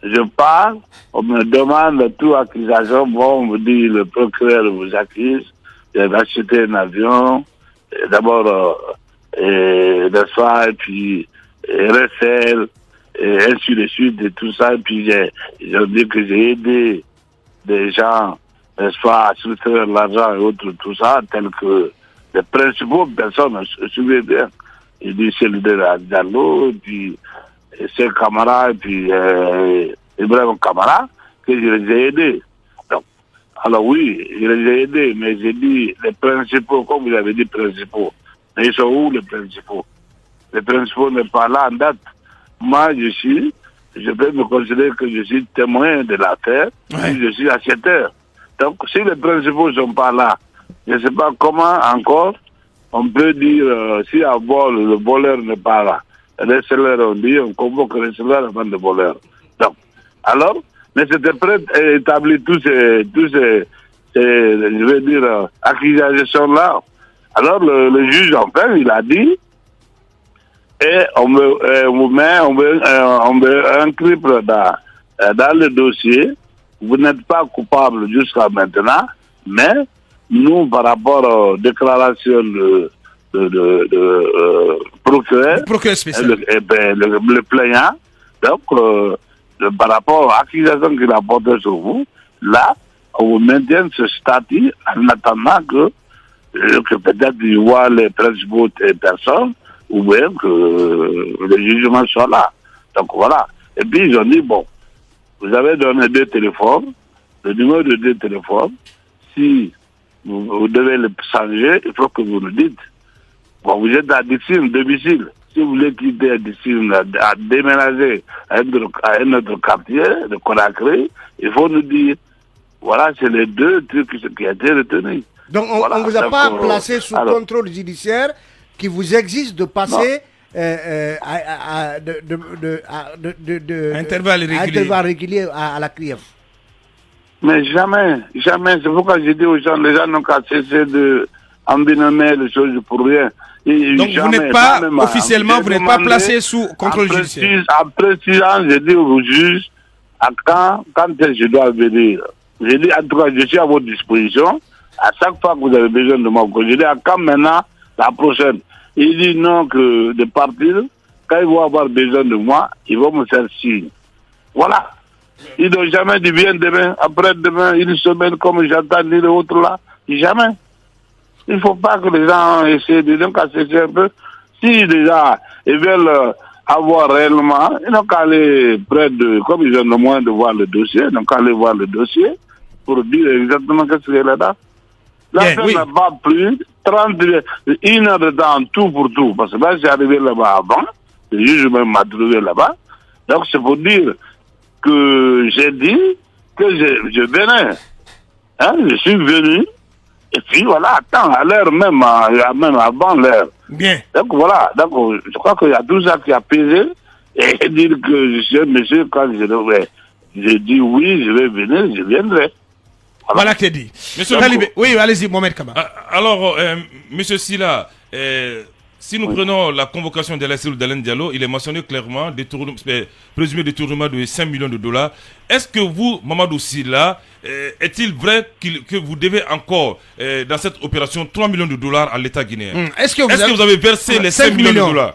Je parle, on me demande toute accusation, bon, on me dit le procureur vous accuse d'acheter un avion, d'abord, n'est-ce pas, et puis recel, et ainsi de suite, et tout ça, et puis ils ont dit que j'ai aidé des gens, n'est-ce pas, à soustraire l'argent et autres, tout ça, tel que les principaux personnes, je me souviens bien, il dit celui de la Diallo, et puis ses camarades, et puis Ibrahim Kamara, que je les ai aidés. Donc, alors oui, je les ai aidés, mais j'ai dit les principaux, comme vous avez dit principaux, mais ils sont où les principaux? Les principaux n'est pas là en date. Moi, je peux me considérer que je suis témoin de l'affaire, et je suis acheteur. Donc, si les principaux ne sont pas là, je ne sais pas comment encore on peut dire, si à bord le voleur n'est pas là, les sellers on dit, on convoque les sellers avant le voleur. Donc, alors, mais c'était prêt à établir tous ces je veux dire, accusations-là. Alors, le juge, en fait, il a dit, et on me inscrit dans le dossier, vous n'êtes pas coupable jusqu'à maintenant, mais nous, par rapport aux déclarations de procureur spécial, le plaignant, donc, par rapport aux accusations qu'il a portées sur vous, là, on vous maintient ce statut en attendant que peut-être il voit les principaux personnes ou bien que le jugement soit là. Donc voilà. Et puis ils ont dit, bon, vous avez donné 2 téléphones, le numéro de 2 téléphones, si vous devez le changer, il faut que vous le dites. Bon, vous êtes à Dixine, domicile. Si vous voulez quitter Dixine, à déménager à un autre quartier de Conakry, il faut nous dire. Voilà, c'est les 2 trucs qui ont été retenus. Donc on ne vous a pas placé sous contrôle judiciaire qui vous exige de passer intervalle régulier à la CRIEF. Mais jamais. C'est pourquoi j'ai dit aux gens, les gens n'ont qu'à cesser de embinomer les choses pour rien. Donc vous n'êtes pas, officiellement, vous n'êtes pas placé sous contrôle judiciaire. En précisant, j'ai dit au juge, quand je dois venir. J'ai dit, en tout cas, je suis à votre disposition. À chaque fois que vous avez besoin de moi, je dis, à quand maintenant, la prochaine? Il dit non, que de partir, quand ils vont avoir besoin de moi, ils vont me faire signe. Voilà. Ils n'ont jamais dit bien demain, après-demain, une semaine, comme j'entends dire l'autre là. Jamais. Il ne faut pas que les gens essaient de donc cesser un peu. Si les gens ils veulent avoir réellement, ils n'ont qu'à aller près de, comme ils ont le moyen de voir le dossier, ils n'ont qu'à aller voir le dossier pour dire exactement qu'est-ce qu'il y a là-dedans. L'affaire n'a pas pris 1 heure de temps tout pour tout, parce que là, j'ai arrivé là-bas avant, le juge même m'a trouvé là-bas. Donc, c'est pour dire que j'ai dit que je venais. Hein, je suis venu, et puis voilà, attends, à l'heure même avant l'heure. Bien. Donc voilà, donc, je crois qu'il y a tout ça qui a pesé, et dire que je suis un monsieur, quand je dis oui, je vais venir, je viendrai. Voilà qui est dit. Monsieur Talibé, oui, allez-y, Mohamed Kaba. Alors, monsieur Silla, si nous prenons la convocation de la cellule d'Alain Diallo, il est mentionné clairement présumé détournement de 5 millions de dollars. Est-ce que vous, Mamadou Silla, est-il vrai que vous devez encore, dans cette opération, 3 millions de dollars à l'État guinéen? Est-ce que vous avez versé les 5 millions de dollars?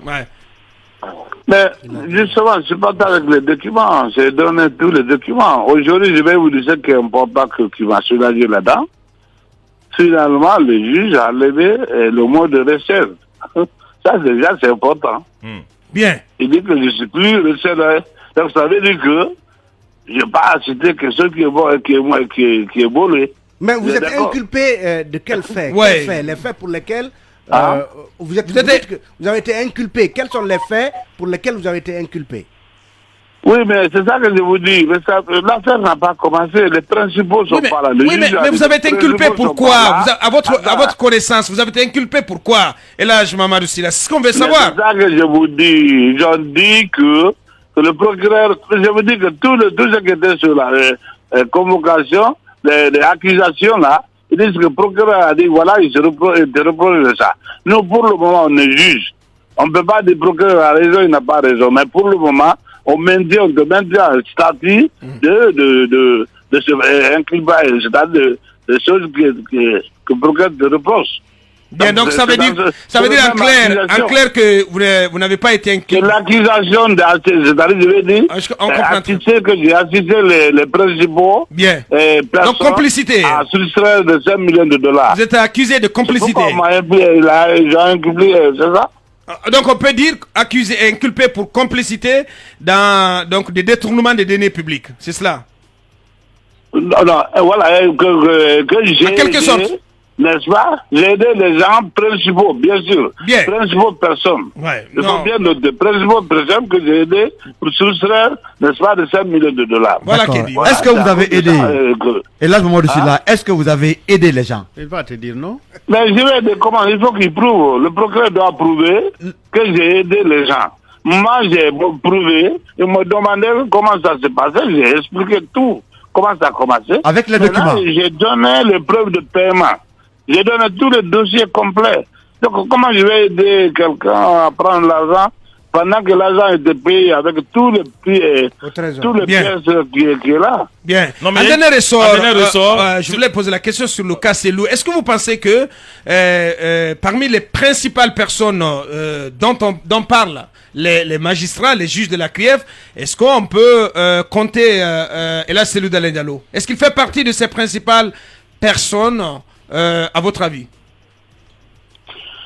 Mais justement, je ne suis pas avec les documents. J'ai donné tous les documents. Aujourd'hui, je vais vous dire ce qui est important qui m'a soulagé là-dedans. Finalement, le juge a levé le mot de réserve. Ça, déjà, c'est important. Bien. Il dit que je ne suis plus réserve. Donc, ça veut dire que je n'ai pas à citer que ce qui est bon et qui est volé. Mais vous êtes inculpé de quels faits? Ouais. Quels faits? Les faits pour lesquels vous avez été inculpé. Quels sont les faits pour lesquels vous avez été inculpé? Oui, mais c'est ça que je vous dis. L'affaire n'a pas commencé. Les principaux sont pas là. Mais vous avez été inculpé pourquoi? À votre connaissance, vous avez été inculpé pourquoi? Et là, Mamadou Silla, c'est ce qu'on veut savoir. C'est ça que je vous dis. Ils ont dit que le procureur, je vous dis que tout ce qui était sur la convocation, les accusations là, ils disent que le procureur a dit voilà, il te reproche de ça. Nous, pour le moment, on est juge. On ne peut pas dire que le procureur a raison, il n'a pas raison. Mais pour le moment, on maintient un statut de ce inculpage, c'est-à-dire des choses que le procureur te reproche. Bien, donc ça veut dire en clair que vous n'avez pas été inculpé. C'est l'accusation c'est-à-dire, je vais dire, que j'ai assisté les principaux donc complicité. à soustraire de 5 millions de dollars. Vous êtes accusé de complicité. J'ai inculpé, c'est ça? Donc on peut dire inculpé pour complicité dans donc des détournements des deniers publics, c'est cela? Non, voilà, que j'ai en quelque sorte. N'est-ce pas? J'ai aidé les gens principaux, bien sûr. Bien. Principaux personnes. Ouais, il faut bien noter. Principaux personnes que j'ai aidé pour soustraire, n'est-ce pas, de 5 millions de dollars. Voilà. Voilà, est-ce que vous avez aidé Et là, Mamadou Sylla, est-ce que vous avez aidé les gens? Il va te dire non. Mais je vais dire comment? Il faut qu'il prouve. Le procureur doit prouver que j'ai aidé les gens. Moi, j'ai prouvé. Ils m'ont demandé comment ça s'est passé. J'ai expliqué tout. Comment ça a commencé. Avec les documents. J'ai donné les preuves de paiement. J'ai donné tous les dossiers complets. Donc, comment je vais aider quelqu'un à prendre l'argent pendant que l'argent était payé avec tous les pièces qui est là? Bien. Non, mais en dernier ressort, je voulais poser la question sur le cas Selou. Est-ce que vous pensez que parmi les principales personnes dont parlent les magistrats, les juges de la CRIEF, est-ce qu'on peut compter Ella Selou d'Alain Diallo? Est-ce qu'il fait partie de ces principales personnes à votre avis?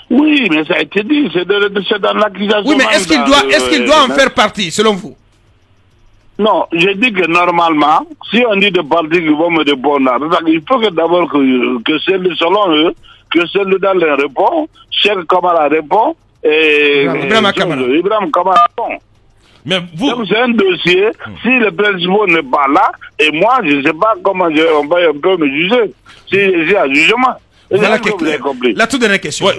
Oui, mais ça a été dit, c'est dans l'accusation. Oui, mais est-ce qu'il doit en faire partie, selon vous? Non, j'ai dit que normalement, si on dit de partis qui vont me répondre, il faut que d'abord que celle selon eux, que celle-là les répond, Cheikh Kamara répond, et Ibrahim Kamara répond. Mais vous... Donc c'est un dossier, si le principal n'est pas là, et moi, je ne sais pas comment on peut me juger, si j'ai un jugement. Voilà la toute dernière question. Ouais,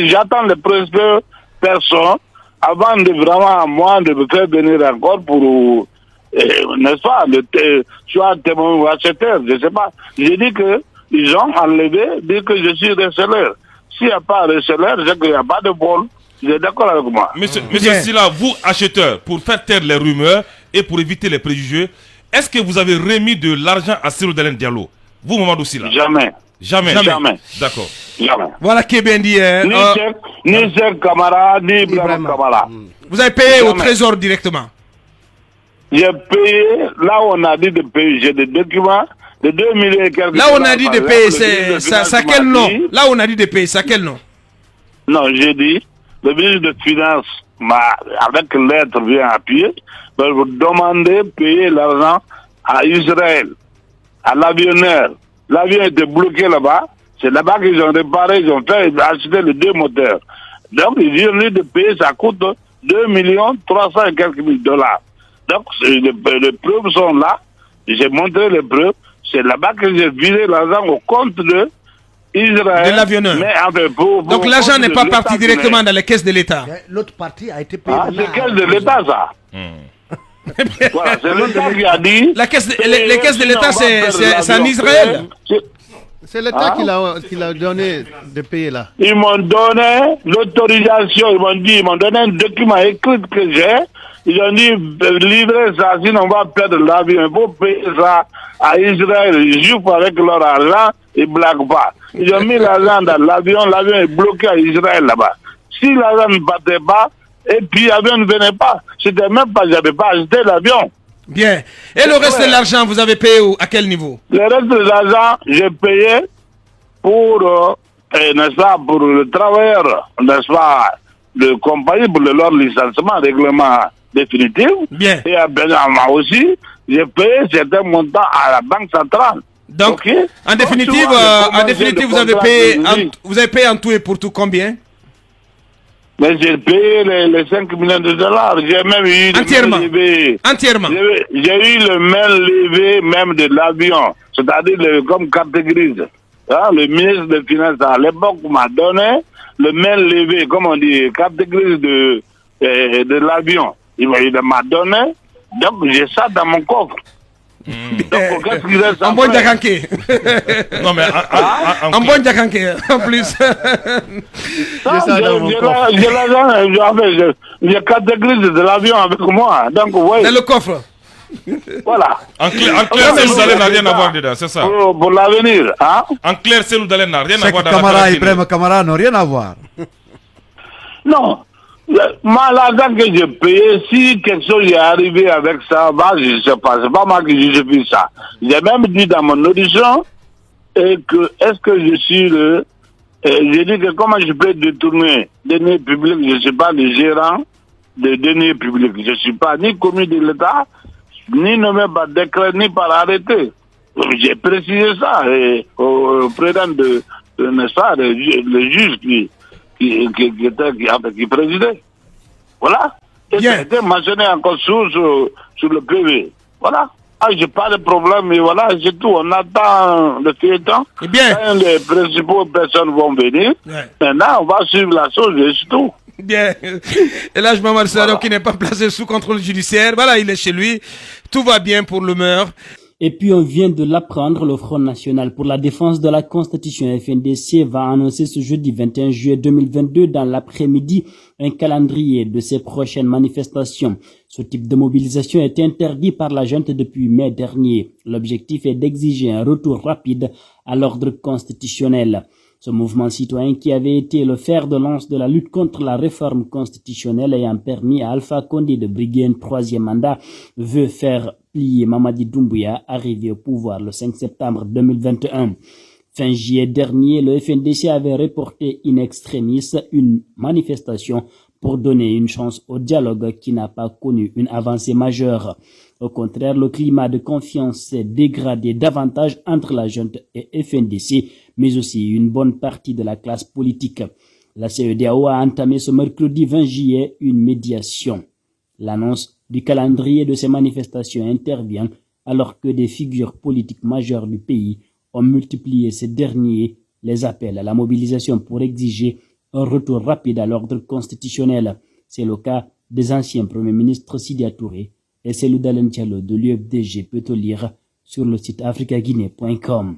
j'attends les principaux personnes avant de vraiment, moi, de me faire venir encore pour, n'est-ce pas, soit témoin ou acheteur, je ne sais pas. J'ai dit que ils ont enlevé, dit que je suis receleur. S'il n'y a pas receleur, c'est qu'il n'y a pas de vol. Vous êtes d'accord avec moi? Monsieur Sylla, vous, acheteur, pour faire taire les rumeurs et pour éviter les préjugés, est-ce que vous avez remis de l'argent à Cellou Dalein Diallo? Vous, Mamadou Sylla? Jamais. D'accord. Jamais. Voilà qui est bien dit. Ni Cheikh Kamara, ni Ibrahim Kamara. Vous avez payé au trésor directement? J'ai payé, là où on a dit de payer, j'ai des documents de 2 millions et quelques. Là où on a dit de payer, c'est quel nom? Là où on a dit de payer, c'est quel nom? Non, j'ai dit, le ministre de Finances, avec lettre vient appuyer, vous demander de payer l'argent à Israël, à l'avionneur. L'avion était bloqué là-bas. C'est là-bas qu'ils ont réparé, ils ont acheté les 2 moteurs. Donc, ils ont dit de payer, ça coûte 2 300 et quelques mille dollars. Donc, les preuves sont là. J'ai montré les preuves. C'est là-bas que j'ai viré l'argent au compte de Israël. De l'avionneur. Donc, l'argent n'est pas parti directement dans les caisses de l'État. L'autre partie a été payée. C'est les caisses de l'État, ça. Voilà, c'est l'État qui a dit. Les caisses de l'État, c'est en Israël. C'est l'État qui l'a donné de payer là. Ils m'ont donné l'autorisation, ils m'ont donné un document écrit que j'ai. Ils ont dit livrer ça, sinon on va perdre l'avion. Il faut payer ça à Israël. Ils jouent avec leur argent, ils ne blaguent pas. Ils ont mis l'argent dans l'avion est bloqué à Israël là-bas. Si l'argent ne partait pas, et puis l'avion ne venait pas, c'était même pas, j'avais pas acheté l'avion. Bien. Et le reste de l'argent, vous avez payé à quel niveau? Le reste de l'argent, j'ai payé pour, n'est-ce pas, pour le travailleur, n'est-ce pas, de compagnie, pour leur licenciement, règlement définitif. Bien. Et moi aussi, j'ai payé certains montants à la Banque centrale. Donc, okay. en définitive, vous avez payé en tout et pour tout combien? Mais j'ai payé les 5 millions de dollars. J'ai même eu entièrement. Entièrement. J'ai eu le mail levé même de l'avion. C'est-à-dire comme carte grise. Hein, le ministre des Finances à l'époque m'a donné le mail levé, comme on dit, carte grise de l'avion. Il m'a donné. Donc j'ai ça dans mon coffre. Donc, qu'est-ce qu'il reste En bon Diakanké. Non, mais en bon Diakanké, en plus. J'ai 4 églises de l'avion avec moi. Donc, ouais. Dans le coffre. Voilà. En clair, Cellou Dalein n'a rien à voir dedans, c'est ça. Pour l'avenir, hein. En clair, Cellou Dalein n'a rien à voir dans Camara, Ibrahim Camara n'ont rien à voir. Non. Moi, l'argent que j'ai payé, si quelque chose est arrivé avec ça, bah, je ne sais pas. C'est pas moi qui justifie ça. J'ai même dit dans mon audition que est-ce que je suis j'ai dit que comment je peux détourner des deniers publics, je ne suis pas le gérant des deniers publics. Je ne suis pas ni commis de l'État, ni nommé par décret, ni par arrêté. J'ai précisé ça au président n'est-ce pas, le juge qui présidait. Voilà. Et ça a été mentionné encore sur le PV. Voilà. Ah, j'ai pas de problème, mais voilà, c'est tout. On attend le feuilleton. Eh bien. Quand les principaux personnes vont venir, maintenant, on va suivre la chose et c'est tout. Bien. Et là, je m'amarre Saro qui n'est pas placé sous contrôle judiciaire. Voilà, il est chez lui. Tout va bien pour le maire. Et puis on vient de l'apprendre, le Front National pour la défense de la Constitution FNDC va annoncer ce jeudi 21 juillet 2022 dans l'après-midi un calendrier de ses prochaines manifestations. Ce type de mobilisation est interdit par la junte depuis mai dernier. L'objectif est d'exiger un retour rapide à l'ordre constitutionnel. Ce mouvement citoyen qui avait été le fer de lance de la lutte contre la réforme constitutionnelle ayant permis à Alpha Condé de briguer un 3e mandat veut faire plier Mamadi Doumbouya, arrivé au pouvoir le 5 septembre 2021. Fin juillet dernier, le FNDC avait reporté in extremis une manifestation pour donner une chance au dialogue qui n'a pas connu une avancée majeure. Au contraire, le climat de confiance s'est dégradé davantage entre la junte et FNDC, mais aussi une bonne partie de la classe politique. La CEDEAO a entamé ce mercredi 20 juillet une médiation. L'annonce du calendrier de ces manifestations intervient alors que des figures politiques majeures du pays ont multiplié ces derniers les appels à la mobilisation pour exiger un retour rapide à l'ordre constitutionnel. C'est le cas des anciens premiers ministres Sidya Touré et Cellou Dalein Diallo de l'UFDG, peut-on lire sur le site africaguinée.com.